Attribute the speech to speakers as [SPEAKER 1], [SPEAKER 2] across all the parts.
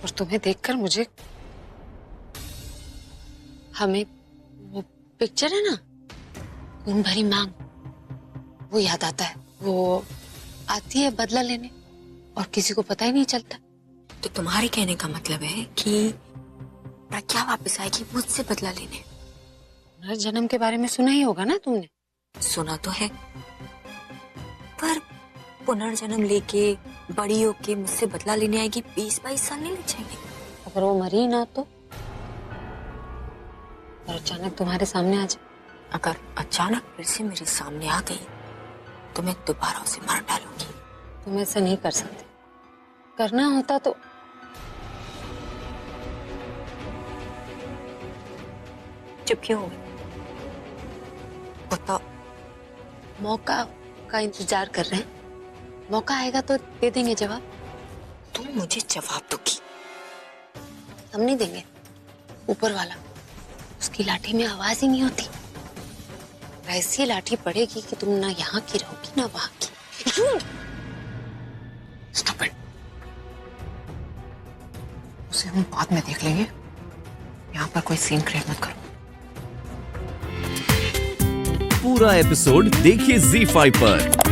[SPEAKER 1] और तुम्हें देखकर मुझे हमें वो पिक्चर है ना, खून भरी मांग, वो याद आता है। वो आती है बदला लेने और किसी को पता ही नहीं चलता।
[SPEAKER 2] तो तुम्हारे कहने का मतलब है कि प्रज्ञा वापस आएगी मुझसे बदला लेने?
[SPEAKER 1] पुनर्जन्म के बारे में सुना ही होगा ना तुमने।
[SPEAKER 2] सुना तो है, पर पुनर्जन्म लेके बड़ी होके मुझसे बदला लेने आएगी 20-22 साल नहीं लग जाएंगे?
[SPEAKER 1] अगर वो मरी ना तो, और अचानक तुम्हारे सामने आ जाए?
[SPEAKER 2] अगर अचानक फिर से मेरे सामने आ गई तो मैं दोबारा उसे मार डालूंगी।
[SPEAKER 1] तुम ऐसा नहीं कर सकते। करना होता तो
[SPEAKER 2] चुप क्यों हो गई? बताओ।
[SPEAKER 1] मौका का इंतजार कर रहे हैं। मौका आएगा तो दे देंगे जवाब।
[SPEAKER 2] तुम मुझे जवाब दोगी?
[SPEAKER 1] हम नहीं देंगे। ऊपर वाला, उसकी लाठी में आवाज ही नहीं होती। ऐसी लाठी पड़ेगी कि तुम ना यहाँ की रहोगी ना वहां की।
[SPEAKER 3] Stop it. उसे हम बाद में देख लेंगे। यहाँ पर कोई सीन क्रिएट मत करो।
[SPEAKER 4] पूरा एपिसोड देखिए ZEE5 पर।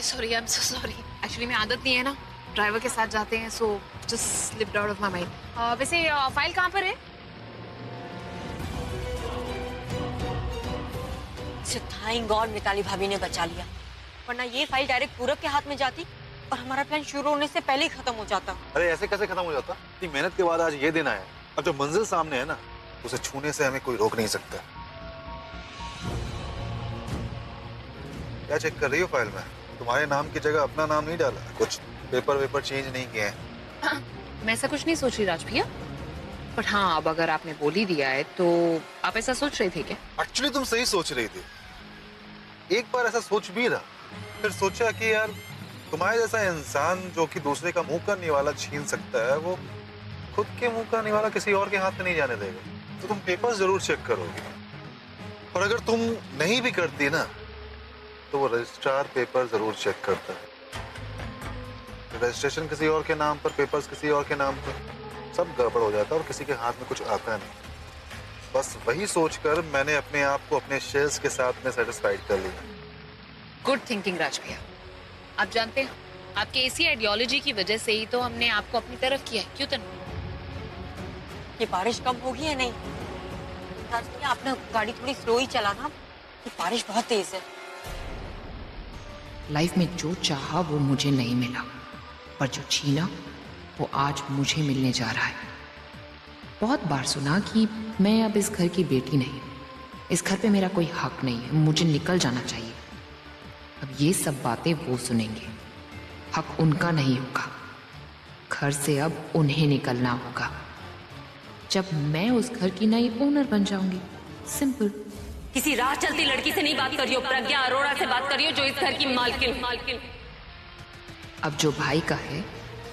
[SPEAKER 3] Sorry, I am so sorry. Actually मैं आदत नहीं है ना, ड्राइवर के साथ जाते हैं, so just slipped out of my mind. वैसे फाइल कहाँ पर है?
[SPEAKER 2] थैंक गॉड मिताली भाभी ने बचा लिया, वरना ये फाइल डायरेक्ट पूरब के हाथ में जाती और हमारा प्लान शुरू होने से पहले ही खत्म हो जाता।
[SPEAKER 5] अरे ऐसे कैसे खत्म हो जाता? इतनी मेहनत के बाद आज ये दिन आया। अब जो मंजिल सामने है ना, उसे छूने से हमें कोई रोक नहीं सकता। क्या चेक कर रही हो फाइल में? तुम्हारे नाम की जगह अपना नाम नहीं डाला? कुछ पेपर चेंज नहीं किए हैं?
[SPEAKER 3] मैं ऐसा कुछ नहीं सोच रही राज भैया, पर हाँ, अब अगर आपने बोल ही दिया है तो आप ऐसा सोच रहे थे क्या?
[SPEAKER 5] एक्चुअली तुम सही सोच रही थी। एक बार ऐसा सोच भी रहा, फिर सोचा कि यार तुम्हारे जैसा इंसान जो कि दूसरे का मुंह का निवाला छीन सकता है, वो खुद के मुंह का निवाला किसी और के हाथ में नहीं जाने देगा। तो तुम पेपर्स जरूर चेक करोगे, और अगर तुम नहीं भी करती ना, तो वो रजिस्ट्रार पेपर जरूर चेक करता है। रजिस्ट्रेशन किसी और के नाम पर, पेपर्स किसी और के नाम पर, सब गड़बड़ हो जाता है और किसी के हाथ में कुछ आता नहीं। बस वही सोचकर मैंने अपने आप को अपने शेयर्स के साथ में सेटिस्फाइड कर लिया।
[SPEAKER 3] गुड थिंकिंग राज भैया। आप जानते हैं, आपके इसी आइडियोलॉजी की वजह से ही तो हमने आपको अपनी तरफ किया है। क्यों तनु?
[SPEAKER 2] ये बारिश कम होगी या नहीं? राज भैया आपने गाड़ी थोड़ी स्लो ही चलाना, ये बारिश बहुत तेज है।
[SPEAKER 3] लाइफ में जो चाहा वो मुझे नहीं मिला, पर जो छीना वो आज मुझे मिलने जा रहा है। बहुत बार सुना कि मैं अब इस घर की बेटी नहीं, इस घर पे मेरा कोई हक नहीं है, मुझे निकल जाना चाहिए। अब ये सब बातें वो सुनेंगे। हक उनका नहीं होगा, घर से अब उन्हें निकलना होगा। जब मैं उस घर की नई ओनर बन जाऊंगी। सिंपल।
[SPEAKER 2] किसी राह चलती लड़की से नहीं बात करियो, प्रज्ञा अरोड़ा से बात करियो, जो इस घर की मालकिन।
[SPEAKER 3] अब जो भाई का है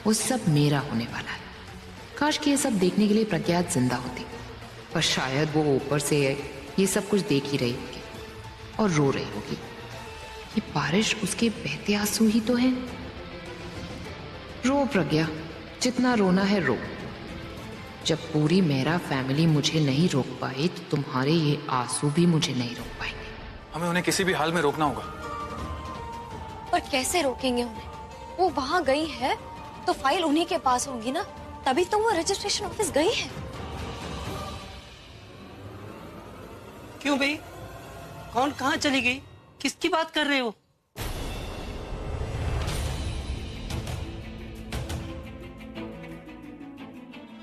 [SPEAKER 3] वो सब मेरा होने वाला है। काश कि ये सब देखने के लिए प्रज्ञा जिंदा होती, पर शायद वो ऊपर से ये सब कुछ देख ही रही होगी और रो रही होगी। ये बारिश उसके बहते आंसू ही तो है। रो प्रज्ञा, जितना रोना है रो। जब पूरी मेरा फैमिली मुझे नहीं रोक पाई तो तुम्हारे ये आंसू भी मुझे नहीं रोक पाएंगे।
[SPEAKER 6] हमें उन्हें किसी भी हाल में रोकना होगा।
[SPEAKER 7] पर कैसे रोकेंगे उन्हें? वो वहां गई है तो फाइल उन्हीं के पास होगी ना, तभी तो वो रजिस्ट्रेशन ऑफिस गई है।
[SPEAKER 8] क्यों भाई, कौन कहाँ चली गई? किसकी बात कर रहे हो?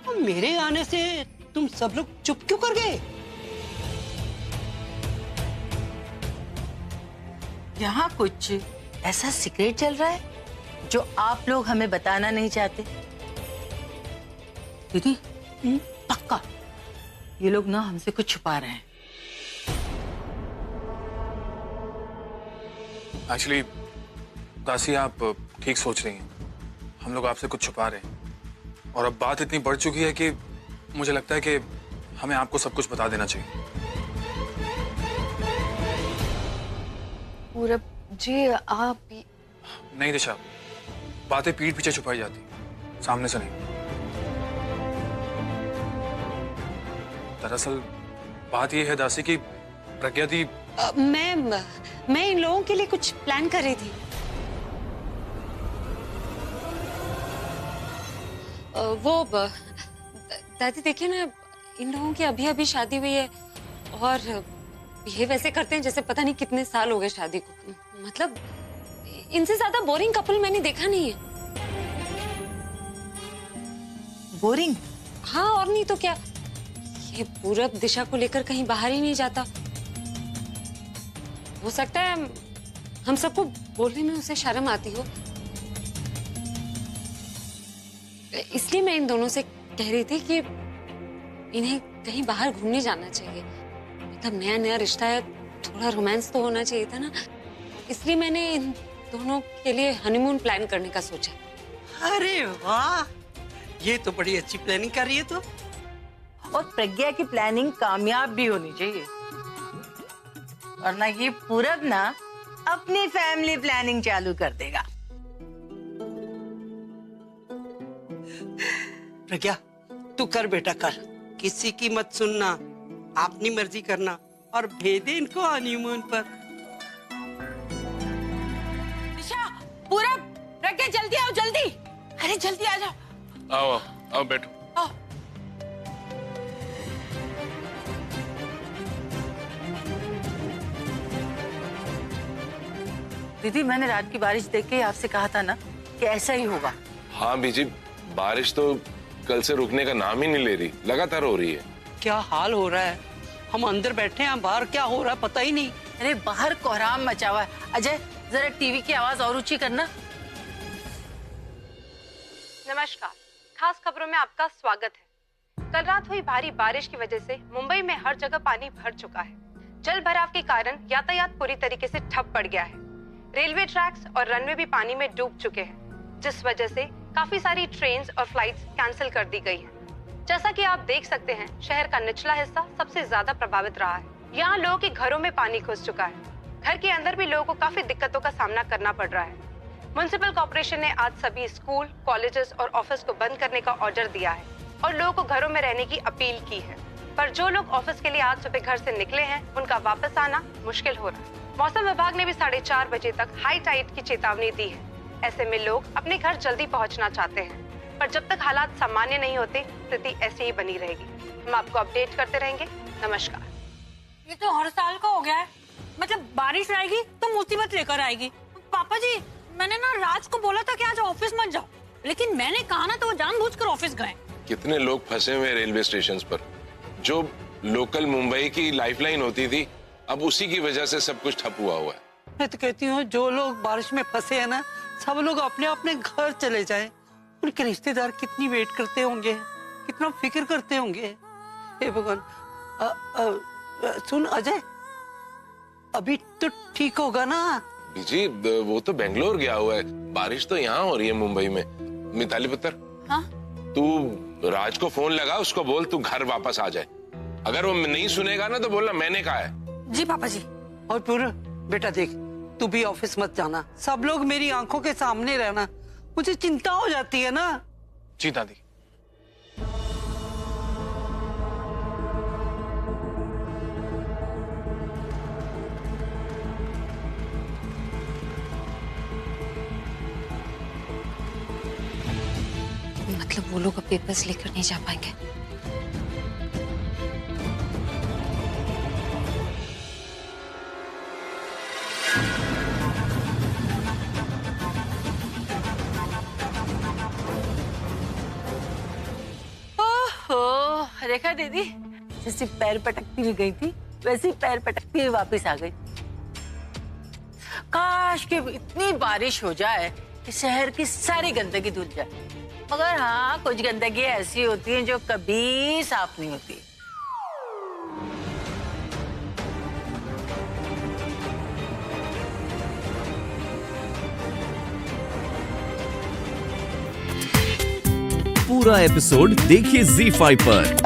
[SPEAKER 8] और मेरे आने से तुम सब लोग चुप क्यों कर गए?
[SPEAKER 9] यहाँ कुछ ऐसा सीक्रेट चल रहा है जो आप लोग हमें बताना नहीं चाहते। दीदी, पक्का ये लोग ना हमसे कुछ छुपा रहे हैं।
[SPEAKER 6] एक्चुअली दासी, आप ठीक सोच रही हैं। हम लोग आपसे कुछ छुपा रहे हैं, और अब बात इतनी बढ़ चुकी है कि मुझे लगता है कि हमें आपको सब कुछ बता देना चाहिए।
[SPEAKER 7] पूरब
[SPEAKER 1] जी आप
[SPEAKER 6] नहीं दिशा, बातें पीठ पीछे छुपाई जाती, सामने से नहीं। दरअसल बात यह है दासी कि प्रज्ञा दी
[SPEAKER 1] मैं इन लोगों के लिए कुछ प्लान कर रही थी। दादी देखिए ना, इन लोगों की अभी अभी शादी हुई है और ये वैसे करते हैं जैसे पता नहीं कितने साल हो गए शादी को। मतलब इनसे ज्यादा बोरिंग कपल मैंने देखा नहीं है।
[SPEAKER 9] बोरिंग?
[SPEAKER 1] हाँ और नहीं तो क्या, ये पूरब दिशा को लेकर कहीं बाहर ही नहीं जाता। हो सकता है हम सबको बोलने में उसे शर्म आती हो, इसलिए मैं इन दोनों से कह रही थी कि इन्हें कहीं बाहर घूमने जाना चाहिए। मतलब नया नया रिश्ता है, थोड़ा रोमांस तो होना चाहिए था ना, इसलिए मैंने इन दोनों के लिए हनीमून प्लान करने का सोचा।
[SPEAKER 8] अरे वाह, ये तो बड़ी अच्छी प्लानिंग कर रही है तो।
[SPEAKER 9] और प्रज्ञा की प्लानिंग कामयाब भी होनी चाहिए, वरना ये पूरब ना अपनी फैमिली प्लानिंग चालू कर देगा।
[SPEAKER 8] प्रज्ञा तू कर बेटा कर, किसी की मत सुनना, अपनी मर्जी करना और भेदे इनको हनीमून पर।
[SPEAKER 9] दिशा, पूरब, प्रज्ञा जल्दी आओ जल्दी। अरे जल्दी आ जाओ।
[SPEAKER 6] आओ आओ बैठो।
[SPEAKER 9] आओ। दीदी मैंने रात की बारिश देख के आपसे कहा था ना कि ऐसा ही होगा।
[SPEAKER 10] हाँ बीजी, बारिश तो कल से रुकने का नाम ही नहीं ले रही, लगातार हो रही है।
[SPEAKER 8] क्या हाल हो रहा है, हम अंदर बैठे हैं, बाहर क्या हो रहा है पता ही नहीं।
[SPEAKER 9] अरे बाहर कोहराम मचा हुआ है। अजय जरा टीवी की आवाज और ऊंची करना।
[SPEAKER 11] नमस्कार, खास खबरों में आपका स्वागत है। कल रात हुई भारी बारिश की वजह से मुंबई में हर जगह पानी भर चुका है। जल भराव के कारण यातायात पूरी तरीके से ठप पड़ गया है। रेलवे ट्रैक्स और रनवे भी पानी में डूब चुके हैं, जिस वजह से काफी सारी ट्रेन्स और फ्लाइट्स कैंसिल कर दी गई हैं। जैसा कि आप देख सकते हैं, शहर का निचला हिस्सा सबसे ज्यादा प्रभावित रहा है। यहाँ लोगों के घरों में पानी घुस चुका है। घर के अंदर भी लोगों को काफी दिक्कतों का सामना करना पड़ रहा है। म्युनिसिपल कॉर्पोरेशन ने आज सभी स्कूल, कॉलेजेस और ऑफिस को बंद करने का ऑर्डर दिया है और लोगों को घरों में रहने की अपील की है। पर जो लोग ऑफिस के लिए आज सुबह घर से निकले हैं, उनका वापस आना मुश्किल हो रहा है। मौसम विभाग ने भी 4:30 बजे तक हाई टाइड की चेतावनी दी है। ऐसे में लोग अपने घर जल्दी पहुंचना चाहते हैं, पर जब तक हालात सामान्य नहीं होते, स्थिति ऐसी ही बनी रहेगी। हम आपको अपडेट करते रहेंगे। नमस्कार।
[SPEAKER 12] ये तो हर साल का हो गया है, मतलब बारिश आएगी तो मुसीबत लेकर आएगी। पापा जी, मैंने ना राज को बोला था कि आज ऑफिस मत जाओ, लेकिन मैंने कहा ना तो वो जानबूझकर ऑफिस गए।
[SPEAKER 10] कितने लोग फंसे हुए रेलवे स्टेशन पर, जो लोकल मुंबई की लाइफलाइन होती थी, अब उसी की वजह से सब कुछ ठप हुआ है।
[SPEAKER 8] मैं तो कहती हूँ जो लोग बारिश में फंसे हैं ना, सब लोग अपने अपने घर चले जाएं। उनके रिश्तेदार कितनी वेट करते होंगे, कितना फिक्र करते होंगे। हे भगवान। सुन अजय, अभी तो ठीक होगा ना?
[SPEAKER 10] जी वो तो बेंगलोर गया हुआ है, बारिश तो यहाँ हो रही है मुंबई में। मिताली पुत्र,
[SPEAKER 12] हाँ?
[SPEAKER 10] तू राज को फोन लगा, उसको बोल तू घर वापस आ जाए। अगर वो नहीं सुनेगा ना तो बोलना मैंने कहा है।
[SPEAKER 12] जी पापा जी।
[SPEAKER 8] और पूरा बेटा देख, तू भी ऑफिस मत जाना, सब लोग मेरी आंखों के सामने रहना, मुझे चिंता हो जाती है ना।
[SPEAKER 6] जी दादी।
[SPEAKER 1] मतलब वो लोग अब पेपर्स लेकर नहीं जा पाएंगे।
[SPEAKER 9] ओहो, देखा दीदी, जैसे पैर पटकती हुई गई थी वैसे ही पैर पटकती हुई वापस आ गई। काश कि इतनी बारिश हो जाए कि शहर की सारी गंदगी धुल जाए, मगर हाँ कुछ गंदगी ऐसी होती है जो कभी साफ नहीं होती।
[SPEAKER 4] पूरा एपिसोड देखिए ZEE5 पर।